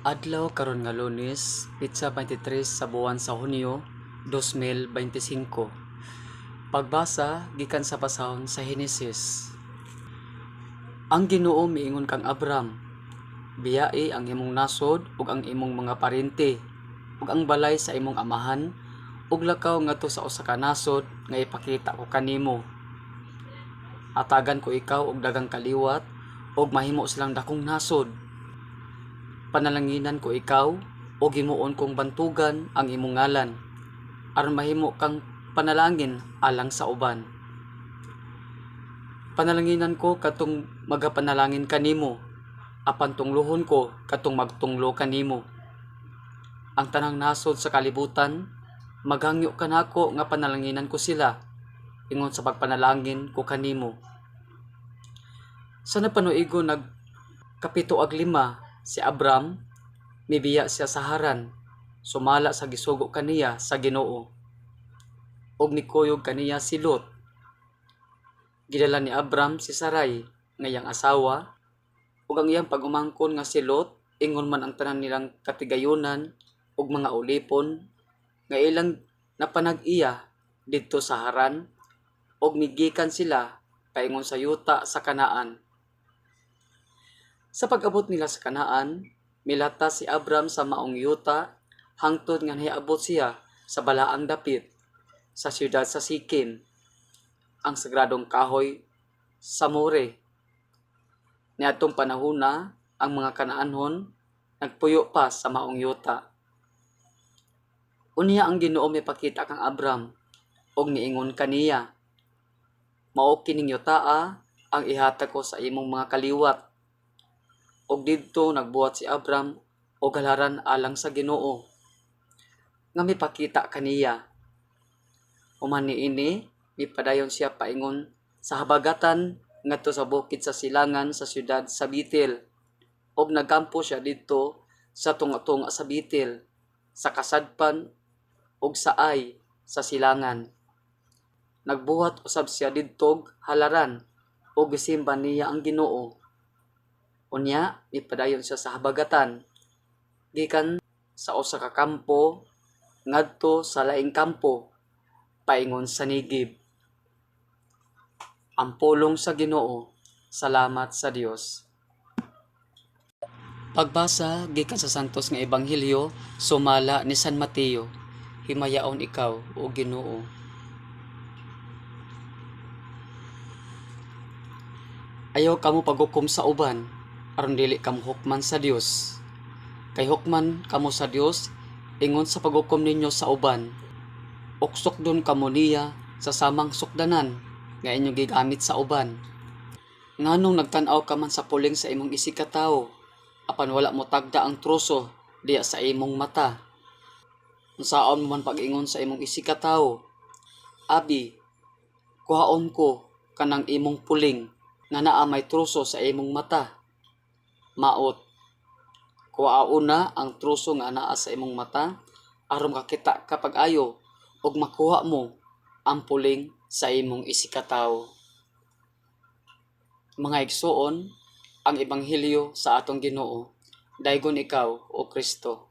Adlaw karon nga Lunes, Pitsa 23 sa buwan sa Hunyo 2025. Pagbasa gikan sa basahon sa Henesis. Ang Ginoo miingon kang Abram, biyae ang imong nasod ug ang imong mga parente ug ang balay sa imong amahan ug lakaw ngadto sa usa ka nasod nga ipakita ko kanimo. Atagan ko ikaw og daghang kaliwat ug mahimo silang dakong nasod. Panalanginan ko ikaw o gimuon kong bantugan ang imong ngalan aron mahimo kang panalangin alang sa uban. Panalanginan ko katong magapanalangin kanimo, apan tunglohon ko katong magtunglo kanimo. Ang tanang nasod sa kalibutan maghangyo kanako nga panalanginan ko sila ingon sa pagpanalangin ko kanimo. Sa napanuigon nagkapito ag lima si Abram, mibiya siya sa Haran, sumala sa gisugo kaniya sa Ginoo. Og nikuyog kaniya si Lot. Gidala ni Abram si Sarai nga iyang asawa, ug ang iyang pagumangkon nga si Lot ingon man ang tanan nilang katigayunan ug mga ulipon nga ilang napanag-iya didto sa Haran, og migikan sila paingon sa yuta sa Kanaan. Sa pag-abot nila sa Kanaan, milata si Abram sa maong yuta hangtod nga nahiabot siya sa balaang dapit sa siyudad sa Sikim, ang sagradong kahoy sa More. Niadtong panahona, ang mga Kanaanhon nagpuyo pa sa maong yuta. Unya ang Ginoo mipakita kang Abram og niingon kaniya, mao kining yutaa ang ihatag ko sa imong mga kaliwat. Og didto nagbuhat si Abram og halaran alang sa Ginoo nga mipakita kaniya. Human niini mipadayon siya paingon sa habagatan ngadto sa bukid sa silangan sa siyudad sa Bitel, og nagkampo siya didto sa tunga-tunga sa Bitel, sa kasadpan ug sa ay sa silangan. Nagbuhat usab siya didtog halaran og gisimba niya ang Ginoo. Unya, ipadayon siya sa habagatan, gikan sa usa ka kampo ngadto sa laing kampo, paingon sa Nigib. Ang pulong sa Ginoo, salamat sa Dios. Pagbasa gikan sa santos nga ebanghelyo sumala ni San Mateo. Himayaon ikaw, o Ginoo. Ayaw kamo paghukom sa uban, aron dili kamo hukman sa Dios. Kay hukman kamo sa Dios ingon sa paghukom ninyo sa uban. Uksokdon kamo niya sa samang sukdanan nga inyong gigamit sa uban. Nganong nagtan-aw ka man sa puling sa imong isikatawo, apan wala mo tagda ang troso diya sa imong mata. Unsaon mo man pag-ingon sa imong isikatawo, abi, kuhaon ko kanang imong puling nga naa may troso sa imong mata. Maot, kuhauna ang troso nga naa sa imong mata aron makita ka pag-ayo ug makuha mo ang puling sa imong isikatawo. Mga igsoon, ang ebanghelyo sa atong Ginoo, daygon ikaw o Kristo.